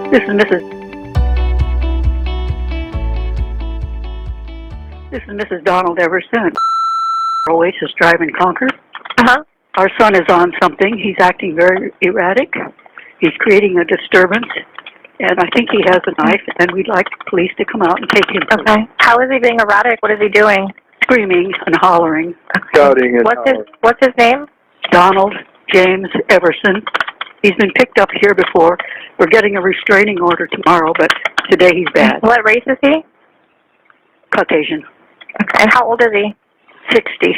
This is Mrs. Donald Everson, Oasis Drive in Concord. Our son is on something. He's acting very erratic. He's creating a disturbance, and I think he has a knife, and we'd like the police to come out and take him. Okay. How is he being erratic? What is he doing? Screaming and hollering. Okay. Shouting and What's his name? Donald James Everson. He's been picked up here before. We're getting a restraining order tomorrow, but today he's bad. What race is he? Caucasian. Okay. And how old is he? 60.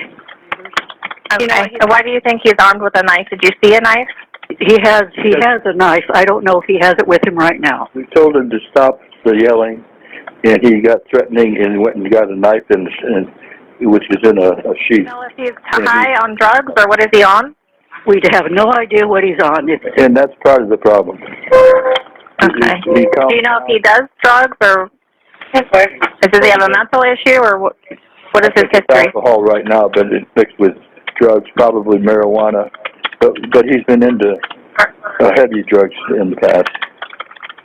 Okay. So why do you think he's armed with a knife? Did you see a knife? He has a knife. I don't know if he has it with him right now. we told him to stop the yelling, and he got threatening and went and got a knife, which is in a sheath. Do you know if he's high on drugs, or what is he on? We have no idea what he's on. And that's part of the problem. Okay. Do you know if he does drugs, or does he have a mental issue, or what is his history? Alcohol right now, but it's mixed with drugs, probably marijuana. But he's been into heavy drugs in the past.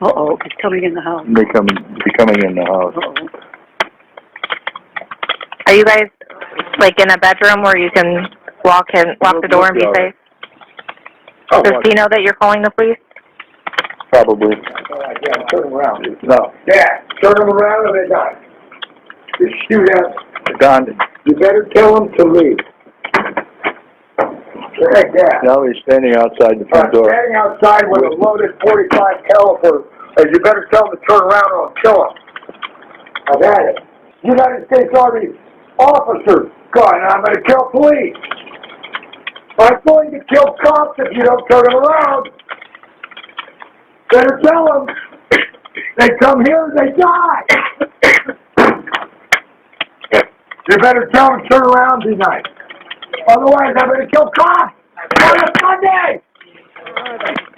Uh-oh, he's coming in the house. Becoming in the house. Uh-oh. Are you guys, like, in a bedroom where you can walk the door and be safe? Does he know that you're calling the police? Probably. Yeah, turn him around. No. Yeah, turn him around and they die. Just shoot at Don. You better tell him to leave. Like that. Now he's standing outside the front door. Standing outside with a loaded .45 caliber, and you better tell him to turn around or I'll kill him. I've had it. United States Army officers, God, and I'm going to kill police. I'm going to kill cops if you don't turn them around. Better tell them. They come here and they die. You better tell them to turn around and be nice. Otherwise, I'm going to kill cops on a Sunday.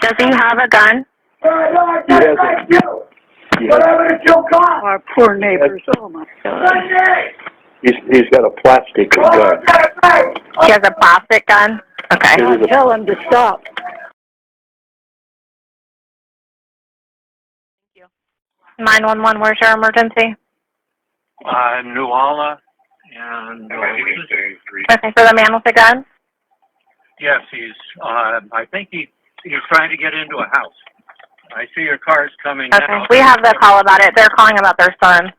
Does he have a gun? No, I can't thank you. But I'm going to kill cops. Our poor neighbors. Oh, my God. Sunday. He's got a plastic gun. He has a plastic gun? Okay. Tell him to stop. 911, where's your emergency? New Alla and Okay, for the man with the gun? yes, he's. I think he's trying to get into a house. I see your cars coming. Okay, now. we have the call about it. They're calling about their son.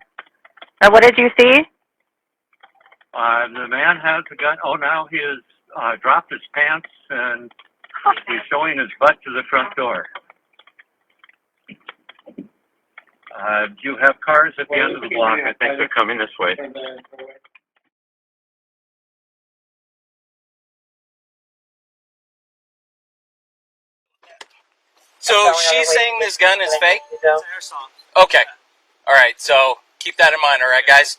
What did you see? The man has a gun. Oh, now he has dropped his pants and he's showing his butt to the front door. You have cars at the end of the block. I think they're coming this way. So she's saying this gun is fake? Okay. Alright, so keep that in mind, alright guys?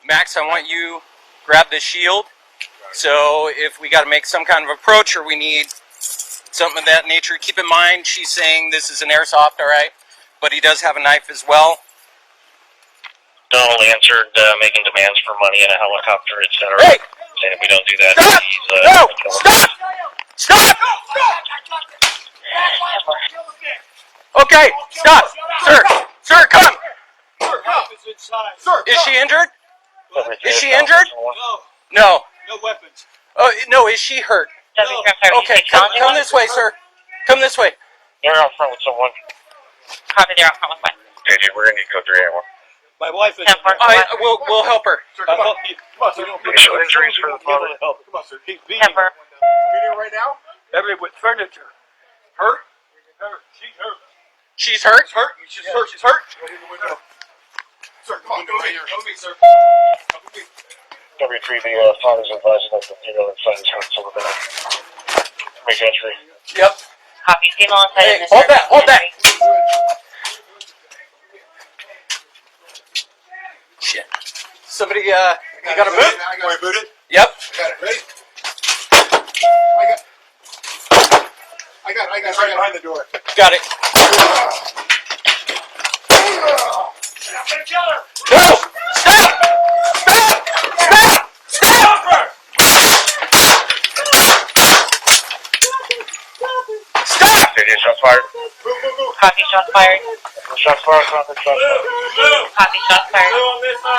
Max, I want you grab the shield. So if we got to make some kind of approach or we need something of that nature, keep in mind she's saying this is an airsoft, alright? But he does have a knife as well. Donald answered making demands for money in a helicopter, etc. Hey! Saying if we don't do that, Stop! he's No! Stop! Stop! Okay, stop! Sir! Sir, come! Is she injured? Is she injured? No. No weapons. Oh, no, is she hurt? Okay, come this way, sir. Come this way. You're out front with someone. Copy, they're out front with what? JJ, we're gonna need code 381. My wife is. We'll help her. Sir, come on, sir. Initial injuries for the father. Come on, sir. Keep beating her. Beating her right now? Every with furniture. Hurt? She's hurt. She's hurt? She's hurt. She's hurt. She's hurt. Sir, come on. Go with me. Go with me, sir. Come with me. W3, the father's advising us that son is hurt, so we're gonna make entry. Yep. Copy. Female inside. Hey, hold that, hold that. Shit. Somebody, you got a boot? Are you booted? Yep. Got it. Ready? I got it right behind the door. Got it. I'm gonna kill her. No! Stop! Stop! Stop! Stop! Stop! idea. Shots fired. Copy, shots fired. Shots fired. Concord, shots fired. Copy, shots fired.